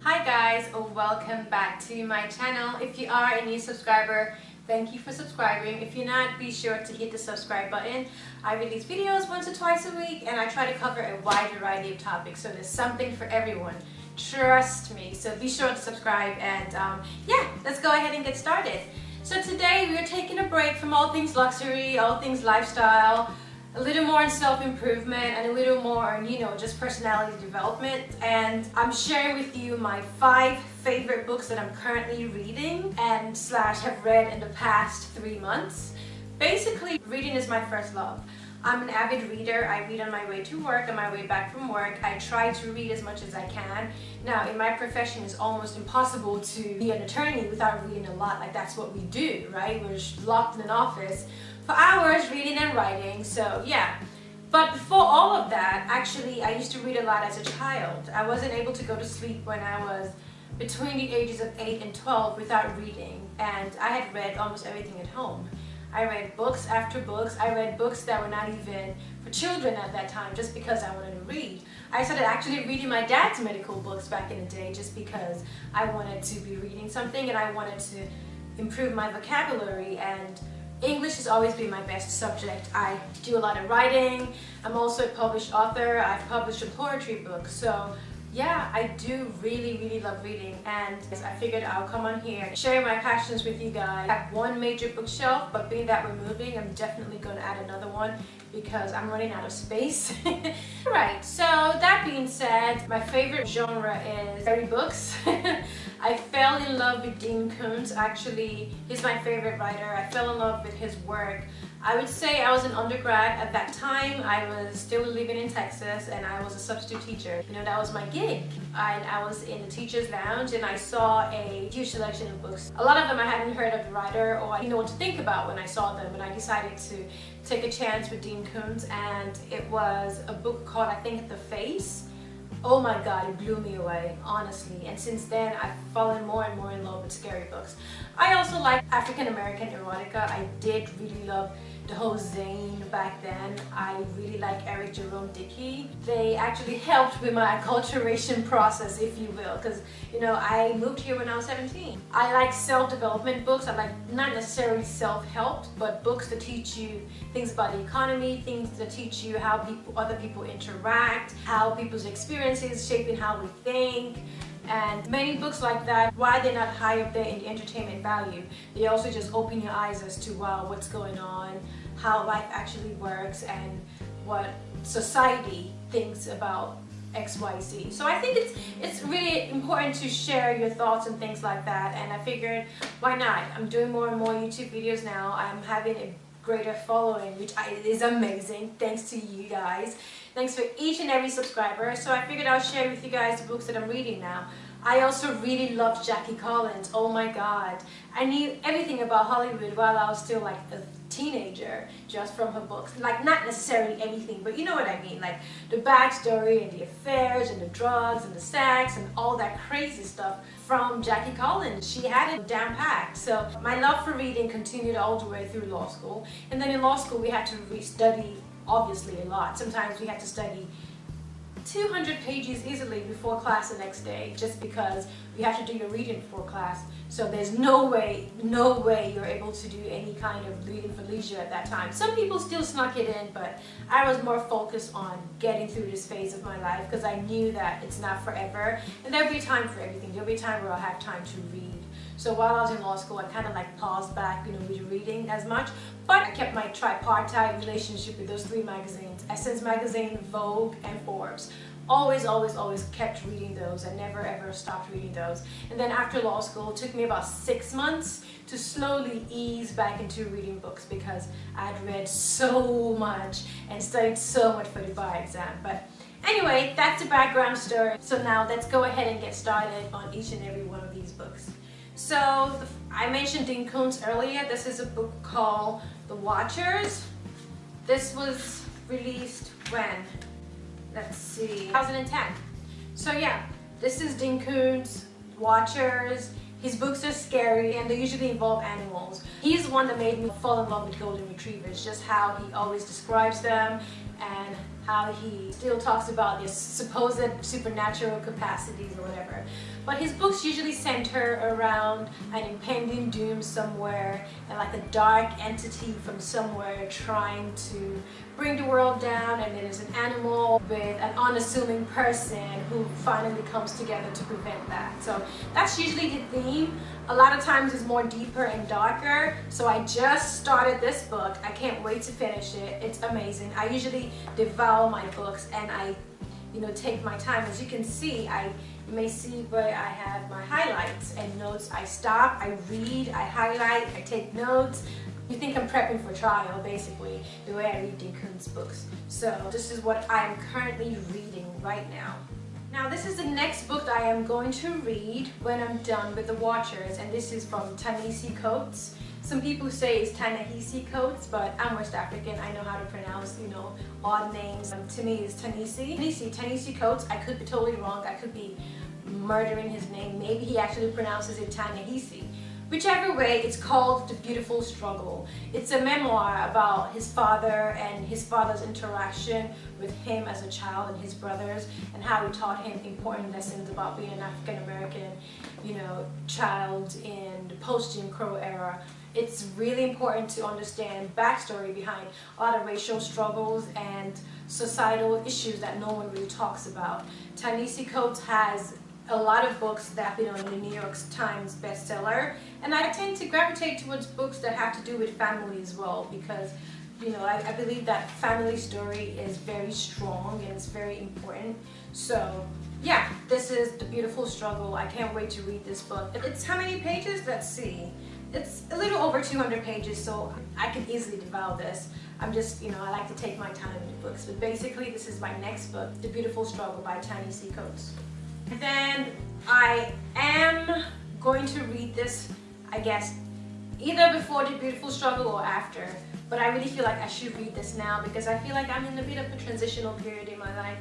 Hi guys, welcome back to my channel. If you are a new subscriber, thank you for subscribing. If you're not, be sure to hit the subscribe button. I release videos once or twice a week and I try to cover a wide variety of topics, so there's something for everyone. Trust me, so be sure to subscribe and yeah, let's go ahead and get started. So today we are taking a break from all things luxury, all things lifestyle, a little more on self-improvement and a little more on, just personality development. And I'm sharing with you my 5 favorite books that I'm currently reading and / have read in the past 3 months. Basically, reading is my first love. I'm an avid reader. I read on my way to work, on my way back from work. I try to read as much as I can. Now, in my profession, it's almost impossible to be an attorney without reading a lot. Like, that's what we do, right? We're just locked in an office for hours reading and writing, so yeah. But before all of that, actually, I used to read a lot as a child. I wasn't able to go to sleep when I was between the ages of 8 and 12 without reading, and I had read almost everything at home. I read books after books. I read books that were not even for children at that time just because I wanted to read. I started actually reading my dad's medical books back in the day just because I wanted to be reading something and I wanted to improve my vocabulary, and English has always been my best subject. I do a lot of writing. I'm also a published author. I've published a poetry book. So yeah, I do really love reading, and I figured I'll come on here and share my passions with you guys. I have one major bookshelf, but being that we're moving, I'm definitely going to add another one because I'm running out of space. Right, so that being said, my favorite genre is fairy books. I fell in love with Koontz. Actually, he's my favorite writer. I fell in love with his work. I would say I was an undergrad at that time. I was still living in Texas and I was a substitute teacher. That was my gig. And I was in the teacher's lounge and I saw a huge selection of books. A lot of them I hadn't heard of the writer, or I didn't know what to think about when I saw them, and I decided to take a chance with Koontz, and it was a book called, I think, The Face. Oh my god, it blew me away, honestly. And since then, I've fallen more and more in love with scary books. I also like African American erotica. I did really love the whole Zane back then. I really like Eric Jerome Dickey. They actually helped with my acculturation process, if you will, because I moved here when I was 17. I like self-development books. I like not necessarily self-help, but books that teach you things about the economy, things that teach you how other people interact, how people's experiences shaping how we think. And many books like that, why they're not high up there in the entertainment value, they also just open your eyes as to, wow, what's going on, how life actually works, and what society thinks about XYZ. So I think it's really important to share your thoughts and things like that, and I figured, why not? I'm doing more and more YouTube videos now. I'm having a greater following, which is amazing. Thanks to you guys. Thanks for each and every subscriber. So I figured I'll share with you guys the books that I'm reading now. I also really love Jackie Collins. Oh my god. I knew everything about Hollywood while I was still like a teenager just from her books. Like, not necessarily anything, but you know what I mean. Like the backstory and the affairs and the drugs and the sex and all that crazy stuff from Jackie Collins. She had it down packed. So my love for reading continued all the way through law school. And then in law school we had to study obviously a lot. Sometimes we had to study 200 pages easily before class the next day, just because we have to do your reading before class. So there's no way you're able to do any kind of reading for leisure at that time. Some people still snuck it in, but I was more focused on getting through this phase of my life because I knew that it's not forever, and there'll be time for everything. There'll be time where I'll have time to read. So while I was in law school, I kind of like paused back, with reading as much, but I kept my tripartite relationship with those 3 magazines, Essence Magazine, Vogue, and Forbes. Always kept reading those. I never ever stopped reading those. And then after law school, it took me about 6 months to slowly ease back into reading books because I'd read so much and studied so much for the bar exam. But anyway, that's the background story. So now let's go ahead and get started on each and every one of these books. So I mentioned Koontz earlier. This is a book called The Watchers. This was released when? Let's see, 2010. So yeah, this is Koontz, Watchers. His books are scary and they usually involve animals. He's the one that made me fall in love with golden retrievers, just how he always describes them and how he still talks about his supposed supernatural capacities or whatever. But his books usually center around an impending doom somewhere and like a dark entity from somewhere trying to bring the world down, and then there's an animal with an unassuming person who finally comes together to prevent that. So that's usually the theme. A lot of times it's more deeper and darker. So I just started this book. I can't wait to finish it. It's amazing. I usually devour my books and I take my time. As you can see, you may see where I have my highlights and notes. I stop, I read, I highlight, I take notes. You think I'm prepping for trial, basically, the way I read Koontz books. So this is what I am currently reading right now. Now this is the next book that I am going to read when I'm done with The Watchers, and this is from Koontz. Some people say it's Koontz, but I'm West African. I know how to pronounce, odd names. To me, it's Koontz. I could be totally wrong. I could be murdering his name. Maybe he actually pronounces it Tanahisi. Whichever way, it's called The Beautiful Struggle. It's a memoir about his father and his father's interaction with him as a child and his brothers, and how he taught him important lessons about being an African American, child in the post-Jim Crow era. It's really important to understand backstory behind a lot of racial struggles and societal issues that no one really talks about. Koontz has a lot of books that have been on the New York Times bestseller, and I tend to gravitate towards books that have to do with family as well, because I believe that family story is very strong and it's very important. So yeah, this is The Beautiful Struggle. I can't wait to read this book. It's how many pages? Let's see. It's a little over 200 pages, so I can easily devour this. I'm just, I like to take my time with books. But basically, this is my next book, The Beautiful Struggle by Koontz. And then I am going to read this, I guess, either before The Beautiful Struggle or after. But I really feel like I should read this now because I feel like I'm in a bit of a transitional period in my life,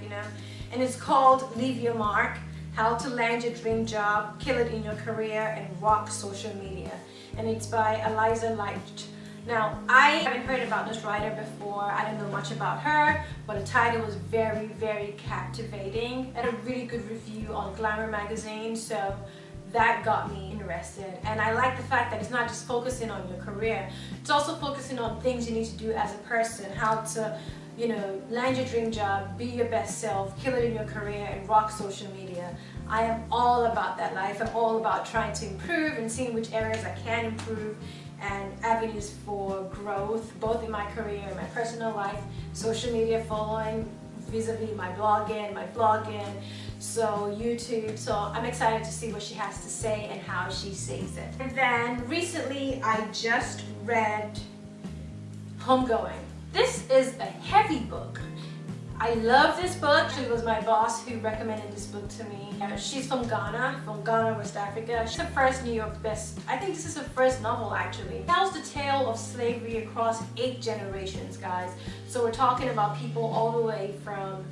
And it's called Leave Your Mark: How to Land Your Dream Job, Kill It in Your Career, and Rock Social Media. And it's by Eliza Light. Now, I haven't heard about this writer before. I don't know much about her, but the title was very, very captivating. And a really good review on Glamour magazine, so that got me interested. And I like the fact that it's not just focusing on your career, it's also focusing on things you need to do as a person, how to land your dream job, be your best self, kill it in your career, and rock social media. I am all about that life. I'm all about trying to improve and seeing which areas I can improve and avenues for growth, both in my career and my personal life, social media following, vis-a-vis my blogging, so YouTube. So I'm excited to see what she has to say and how she says it. And then recently I just read Homegoing. This is a heavy book. I love this book. It was my boss who recommended this book to me. She's from Ghana, West Africa. She's her first New York I think this is her first novel actually. It tells the tale of slavery across 8 generations, guys. So we're talking about people all the way from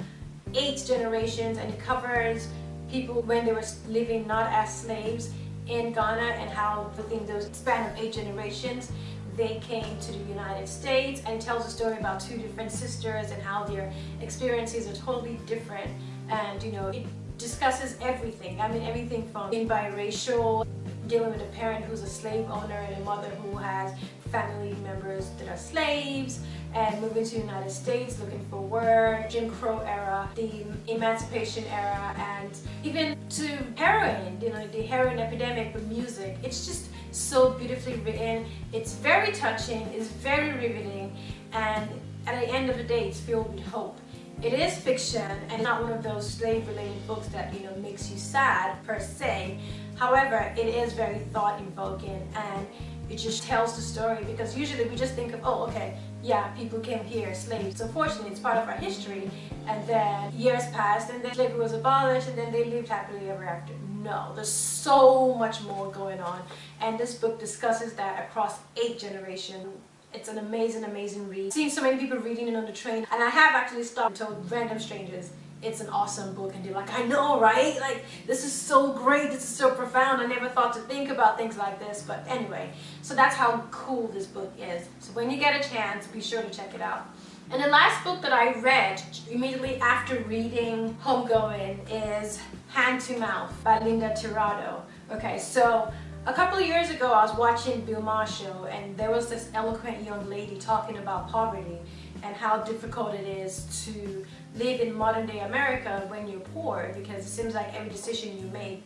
8 generations, and it covers people when they were living not as slaves in Ghana, and how within those span of 8 generations they came to the United States, and it tells a story about 2 different sisters and how their experiences are totally different. And it discusses everything. I mean, everything from being biracial, dealing with a parent who's a slave owner and a mother who has family members that are slaves, and moving to the United States, looking for work, Jim Crow era, the Emancipation era, and even to heroin, the heroin epidemic with music. It's just so beautifully written. It's very touching, it's very riveting, and at the end of the day, it's filled with hope. It is fiction and not one of those slave-related books that makes you sad per se. However, it is very thought-invoking, and it just tells the story, because usually we just think of, oh, okay, yeah, people came here as slaves. Unfortunately, it's part of our history, and then years passed, and then slavery was abolished, and then they lived happily ever after. No, there's so much more going on, and this book discusses that across 8 generations. It's an amazing, amazing read. I've seen so many people reading it on the train, and I have actually stopped and told random strangers it's an awesome book, and they're like, I know, right? Like, this is so great, this is so profound. I never thought to think about things like this. But anyway, so that's how cool this book is. So when you get a chance, be sure to check it out. And the last book that I read immediately after reading Homegoing is Hand to Mouth by Linda Tirado. Okay, so a couple of years ago I was watching Bill Maher show, and there was this eloquent young lady talking about poverty and how difficult it is to live in modern day America when you're poor, because it seems like every decision you make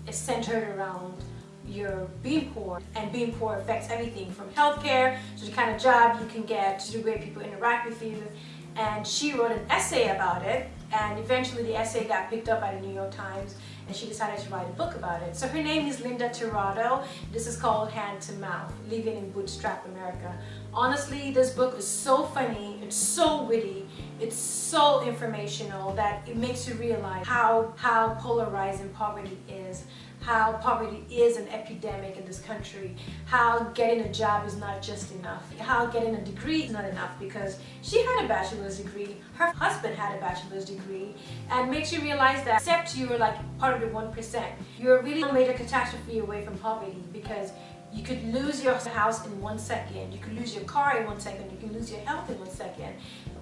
is centered around your being poor, and being poor affects everything from healthcare to the kind of job you can get to the way people interact with you. And she wrote an essay about it, and eventually the essay got picked up by the New York Times, and she decided to write a book about it. So her name is Linda Tirado. This is called Hand to Mouth, Living in Bootstrap America. Honestly, this book is so funny, it's so witty, it's so informational that it makes you realize how polarizing poverty is, how poverty is an epidemic in this country, how getting a job is not just enough, how getting a degree is not enough, because she had a bachelor's degree, her husband had a bachelor's degree, and makes you realize that except you're like part of the 1%, you're really a major catastrophe away from poverty, because you could lose your house in 1 second, you could lose your car in 1 second, you can lose your health in 1 second,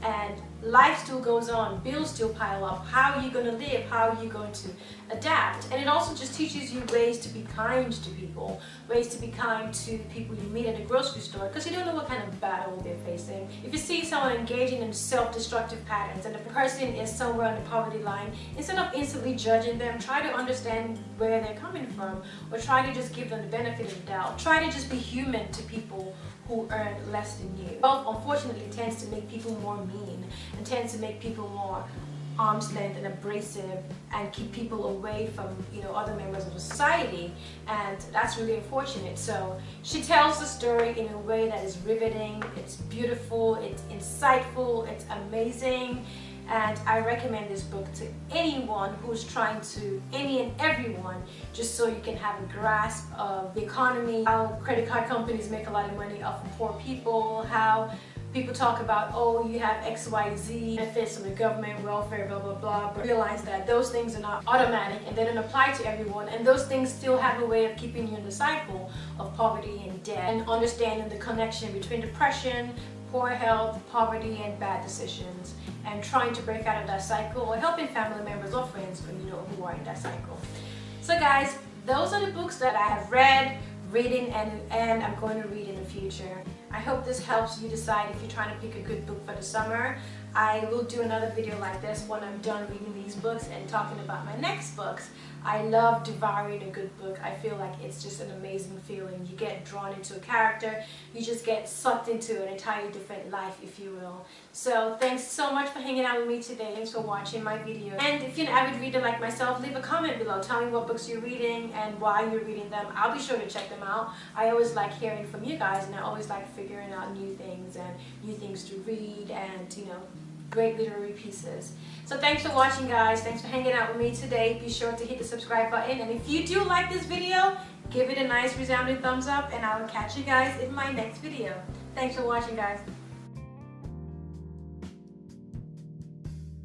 and life still goes on, bills still pile up. How are you going to live? How are you going to adapt? And it also just teaches you ways to be kind to people, ways to be kind to people you meet at a grocery store, because you don't know what kind of battle they're facing. If you see someone engaging in self-destructive patterns and the person is somewhere on the poverty line, instead of instantly judging them, try to understand where they're coming from, or try to just give them the benefit of the doubt. Try to just be human to people who earn less than you. Wealth, unfortunately, tends to make people more mean, and tends to make people more arm's length and abrasive, and keep people away from, you know, other members of the society, and that's really unfortunate. So she tells the story in a way that is riveting, it's beautiful, it's insightful, it's amazing, and I recommend this book to anyone who's trying to, any and everyone, just so you can have a grasp of the economy, how credit card companies make a lot of money off of poor people, how people talk about, oh, you have XYZ benefits from the government, welfare, blah, blah, blah, but realize that those things are not automatic and they don't apply to everyone, and those things still have a way of keeping you in the cycle of poverty and debt, and understanding the connection between depression, poor health, poverty, and bad decisions, and trying to break out of that cycle, or helping family members or friends who are in that cycle. So guys, those are the books that I have read, reading, and I'm going to read in the future. I hope this helps you decide if you're trying to pick a good book for the summer. I will do another video like this when I'm done reading these books and talking about my next books. I love devouring a good book. I feel like it's just an amazing feeling. You get drawn into a character, you just get sucked into an entirely different life, if you will. So thanks so much for hanging out with me today. Thanks for watching my video. And if you're an avid reader like myself, leave a comment below. Tell me what books you're reading and why you're reading them. I'll be sure to check them out. I always like hearing from you guys, and I always like figuring out new things and new things to read, and, you know, great literary pieces. So thanks for watching, guys. Thanks for hanging out with me today. Be sure to hit the subscribe button, and if you do like this video, give it a nice resounding thumbs up, and I will catch you guys in my next video. Thanks for watching, guys.